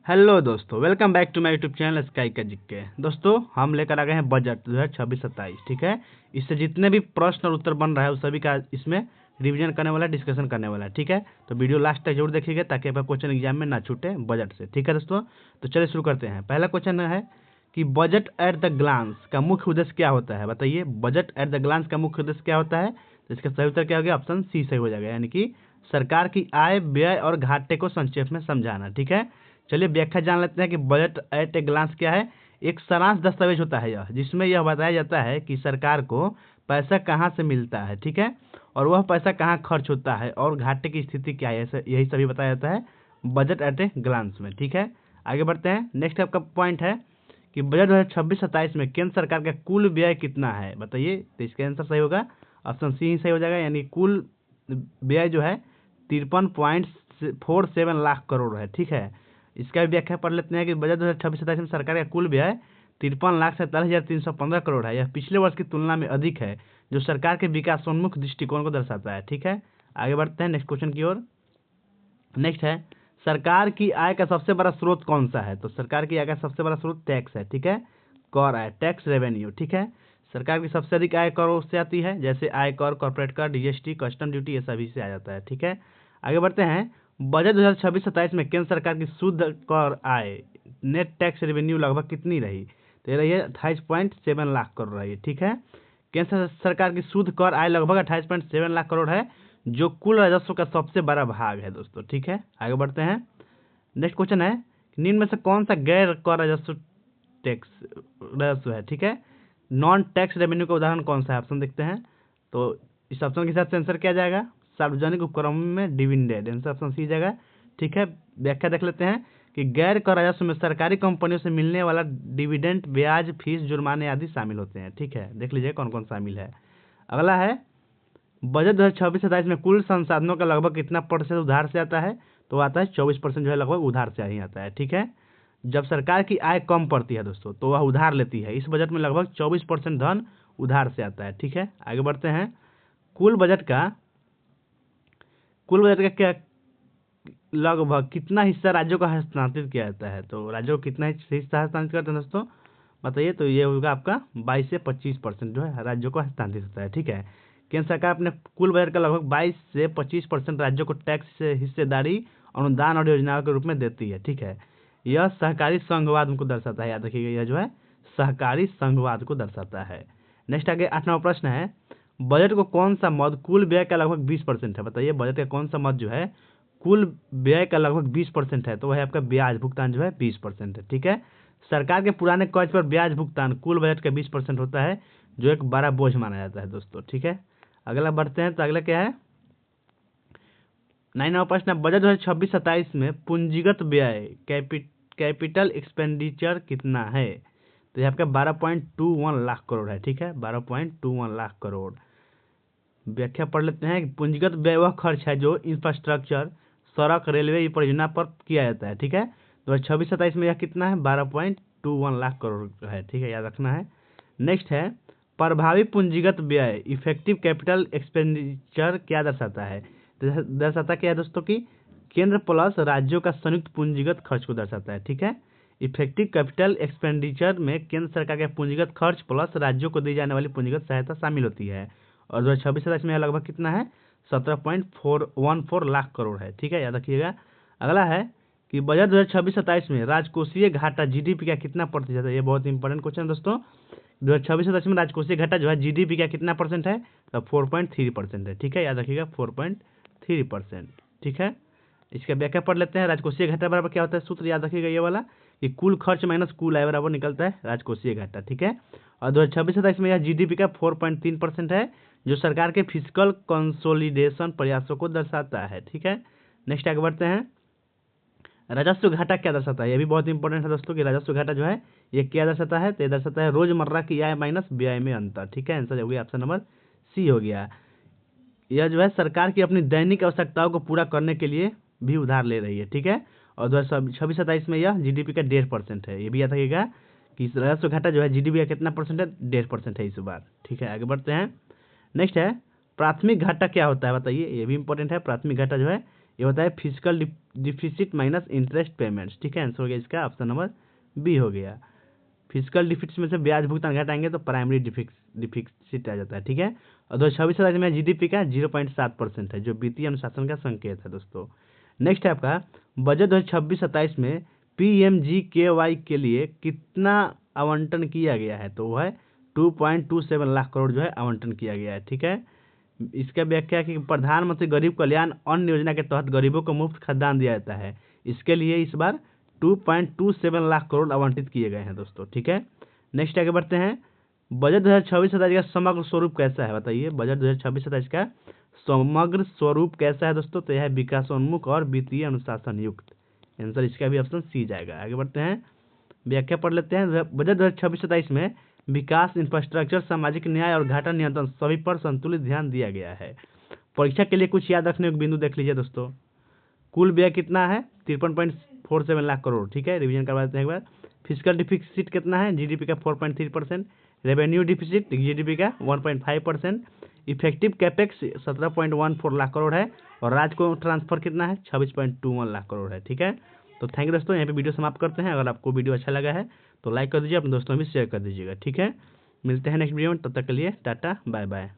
Hello दोस्तों, welcome back to my YouTube channel sky का GK. दोस्तों, हम लेकर आ गए हैं बजट 2026-27। ठीक है, इससे जितने भी प्रश्न और उत्तर बन रहा है उस सभी का इसमें रिवीजन करने वाला है, डिस्कशन करने वाला है। ठीक है, तो वीडियो लास्ट तक जरूर देखिएगा ताकि आपका क्वेश्चन एग्जाम में ना छूटे बजट से। ठीक है दोस्तों, तो चलिए शुरू करते हैं। पहला क्वेश्चन है कि बजट एट द ग्लांस का मुख्य उद्देश्य क्या होता है। बताइए, बजट एट द ग्लांस का मुख्य उद्देश्य क्या होता है। तो इसका सही उत्तर क्या हो गया? ऑप्शन सी सही हो जाएगा, यानी कि सरकार की आय, व्यय और घाटे को संक्षेप में समझाना। ठीक है, चलिए व्याख्या जान लेते हैं कि बजट एट ए ग्लांस क्या है। एक सारांश दस्तावेज होता है यह, जिसमें यह बताया जाता है कि सरकार को पैसा कहाँ से मिलता है। ठीक है, और वह पैसा कहाँ खर्च होता है और घाटे की स्थिति क्या है, यही सभी बताया जाता है बजट एट ए ग्लांस में। ठीक है, आगे बढ़ते हैं। नेक्स्ट आपका पॉइंट है कि बजट 2026-27 में केंद्र सरकार का कुल व्यय कितना है। बताइए, तो इसका आंसर सही होगा, ऑप्शन सी ही सही हो जाएगा, यानी कुल व्यय जो है 53.47 लाख करोड़ है। ठीक है, इसका भी व्याख्या पढ़ लेते हैं कि बजट 2026-27 में सरकार का कुल व्यय 53,47,315 करोड़ है। यह पिछले वर्ष की तुलना में अधिक है, जो सरकार के विकासोन्मुख दृष्टिकोण को दर्शाता है। ठीक है, आगे बढ़ते हैं नेक्स्ट क्वेश्चन की ओर। नेक्स्ट है, सरकार की आय का सबसे बड़ा स्रोत कौन सा है। तो सरकार की आय का सबसे बड़ा स्रोत टैक्स है। ठीक है, कर आय, टैक्स रेवेन्यू। ठीक है, सरकार की सबसे अधिक आय करों से आती है, जैसे आयकर, कॉर्पोरेट कर, जीएसटी, कस्टम ड्यूटी, ये सभी से आ जाता है। ठीक है, आगे बढ़ते हैं। बजट 2026-27 में केंद्र सरकार की शुद्ध कर आय, नेट टैक्स रेवेन्यू लगभग कितनी रही। तो ये रही है 28.7 लाख करोड़ रही है। ठीक है, केंद्र सरकार की शुद्ध कर आय लगभग 28.7 लाख करोड़ है, जो कुल राजस्व का सबसे बड़ा भाग है दोस्तों। ठीक है, आगे बढ़ते हैं। नेक्स्ट क्वेश्चन है, निम्न में से कौन सा गैर कर राजस्व टैक्स राजस्व है। ठीक है, नॉन टैक्स रेवेन्यू का उदाहरण कौन सा है, ऑप्शन देखते हैं। तो इस ऑप्शन के साथ से आंसर क्या जाएगा? सार्वजनिक उपक्रमों में डिविडेंड, आंसर ऑप्शन सी जाएगा। ठीक है, व्याख्या देख लेते हैं कि गैर कर राजस्व में सरकारी कंपनियों से मिलने वाला डिविडेंड, ब्याज, फीस, जुर्माने आदि शामिल होते हैं। ठीक है, देख लीजिए कौन कौन शामिल है। अगला है, बजट 2026-27 में कुल संसाधनों का लगभग कितना प्रतिशत उधार से आता है। तो आता है 24% जो है लगभग उधार से ही आता है। ठीक है, जब सरकार की आय कम पड़ती है दोस्तों तो वह उधार लेती है। इस बजट में लगभग 24% धन उधार से आता है। ठीक है, आगे बढ़ते हैं। कुल बजट का क्या लगभग कितना हिस्सा राज्यों को हस्तांतरित किया जाता है। तो राज्यों को कितना हिस्सा हस्तांतरित करते हैं दोस्तों, बताइए। तो ये होगा आपका 22 से 25% जो है राज्यों को हस्तांतरित होता है। ठीक है, केंद्र सरकार अपने कुल बजट का लगभग 22 से 25% राज्यों को टैक्स से हिस्सेदारी, अनुदान और योजनाओं के रूप में देती है। ठीक है, यह सहकारी संघवाद को दर्शाता है। याद रखिएगा, यह जो है सहकारी संघवाद को दर्शाता है। नेक्स्ट आगे 8वां प्रश्न है, बजट को कौन सा मद कुल व्यय का लगभग 20% है। बताइए, बजट का कौन सा मद जो है कुल व्यय का लगभग 20% है। तो वह आपका ब्याज भुगतान जो है 20% है। ठीक है, सरकार के पुराने कर्ज पर ब्याज भुगतान कुल बजट का 20% होता है, जो एक बड़ा बोझ माना जाता है दोस्तों। ठीक है, अगला बढ़ते हैं। तो अगला क्या है, 9वां प्रश्न है, बजट 2026-27 में पूंजीगत व्यय, कैपिटल एक्सपेंडिचर कितना है। तो यह आपका 12.21 लाख करोड़ है। ठीक है, 12.21 लाख करोड़। व्याख्या पढ़ लेते हैं कि पूंजीगत व्यय वह खर्च है जो इंफ्रास्ट्रक्चर, सड़क, रेलवे परियोजना पर किया जाता है। ठीक है, 2026-27 में यह कितना है? 12.21 लाख करोड़ है। ठीक है, याद रखना है। नेक्स्ट है, प्रभावी पूंजीगत व्यय, इफेक्टिव कैपिटल एक्सपेंडिचर क्या दर्शाता है। तो दर्शाता क्या है दोस्तों की केंद्र प्लस राज्यों का संयुक्त पूंजीगत खर्च को दर्शाता है। ठीक है, इफेक्टिव कैपिटल एक्सपेंडिचर में केंद्र सरकार के पूंजीगत खर्च प्लस राज्यों को दी जाने वाली पूंजीगत सहायता शामिल होती है। और 2026-27 में लगभग कितना है? 17.414 लाख करोड़ है। ठीक है, याद रखिएगा। अगला है कि बजट 2026-27 में राजकोषीय घाटा जीडीपी का कितना प्रतिशत है। ये बहुत इंपॉर्टेंट क्वेश्चन है दोस्तों। 2026-27 में राजकोषीय घाटा जो है जीडीपी का कितना परसेंट है? तो 4.3% है। ठीक है, याद रखिएगा 4.3%। ठीक है, इसका व्याख्या पढ़ लेते हैं। राजकोषीय घाटा बराबर क्या होता है? सूत्र याद रखिएगा ये वाला, कि कुल खर्च माइनस कुल आय बराबर निकलता है राजकोषीय घाटा। ठीक है, और 2026-27 में यह जीडीपी का 4.3% है, जो सरकार के फिजिकल कंसोलिडेशन प्रयासों को दर्शाता है। ठीक है, नेक्स्ट आगे बढ़ते हैं। राजस्व घाटा क्या दर्शाता है? ये भी बहुत इंपॉर्टेंट है दोस्तों कि राजस्व घाटा जो है ये क्या दर्शाता है। तो ये दर्शाता है रोजमर्रा की आय माइनस व्यय में अंतर। ठीक है, आंसर हो गया ऑप्शन नंबर सी हो गया। यह जो है सरकार की अपनी दैनिक आवश्यकताओं को पूरा करने के लिए भी उधार ले रही है। ठीक है, और 2026-27 में यह जीडीपी का 1.5% है। ये भी याद रखिएगा कि राजस्व घाटा जो है जीडीपी का कितना परसेंट है? 1.5% है इस बार। ठीक है, आगे बढ़ते हैं। नेक्स्ट है, प्राथमिक घाटा क्या होता है? बताइए, ये भी इंपॉर्टेंट है। प्राथमिक घाटा जो है ये होता है physical deficit minus interest payments, ठीक है। आंसर हो गया इसका ऑप्शन नंबर बी हो गया। फिजिकल डिफिसिट में से ब्याज भुगतान घटाएंगे तो प्राइमरी डिफिसिट आ जाता है, ठीक है। और 2026-27 में जीडीपी का 0.7% है, जो वित्तीय अनुशासन का संकेत है दोस्तों। नेक्स्ट है आपका बजट 2026-27 में PMGKY के लिए कितना आवंटन किया गया है, तो वो है 2.27 लाख करोड़ जो है आवंटन किया गया है, ठीक है। इसका व्याख्या है कि प्रधानमंत्री गरीब कल्याण अन्न योजना के तहत गरीबों को मुफ्त खाद्यान्न दिया जाता है। इसके लिए इस बार 2.27 लाख करोड़ आवंटित किए गए हैं दोस्तों, ठीक है। नेक्स्ट आगे बढ़ते हैं। बजट 2026-27 का समग्र स्वरूप कैसा है, बताइए। बजट 2026-27 का समग्र स्वरूप कैसा है दोस्तों, तो यह है विकासोन्मुख और वित्तीय अनुशासन युक्त। आंसर इसका भी ऑप्शन सी जाएगा। आगे बढ़ते हैं, व्याख्या पढ़ लेते हैं। बजट 2026-27 में विकास, इंफ्रास्ट्रक्चर, सामाजिक न्याय और घाटा नियंत्रण सभी पर संतुलित ध्यान दिया गया है। परीक्षा के लिए कुछ याद रखने के बिंदु देख लीजिए दोस्तों। कुल व्यय कितना है, 53.47 लाख करोड़, ठीक है। रिवीजन करवा देते हैं एक बार। फिजिकल डिफिसिट कितना है, जीडीपी का 4.3%। रेवेन्यू डिफिसिट जीडीपी का 1.5%। इफेक्टिव कैपेक्स 17.14 लाख करोड़ है। और राज्य को ट्रांसफर कितना है, 26.21 लाख करोड़ है, ठीक है। तो थैंक यू दोस्तों, यहाँ पे वीडियो समाप्त करते हैं। अगर आपको वीडियो अच्छा लगा है तो लाइक कर दीजिए, अपने दोस्तों में शेयर कर दीजिएगा, ठीक है। मिलते हैं नेक्स्ट वीडियो में, तब तक के लिए टाटा बाय बाय।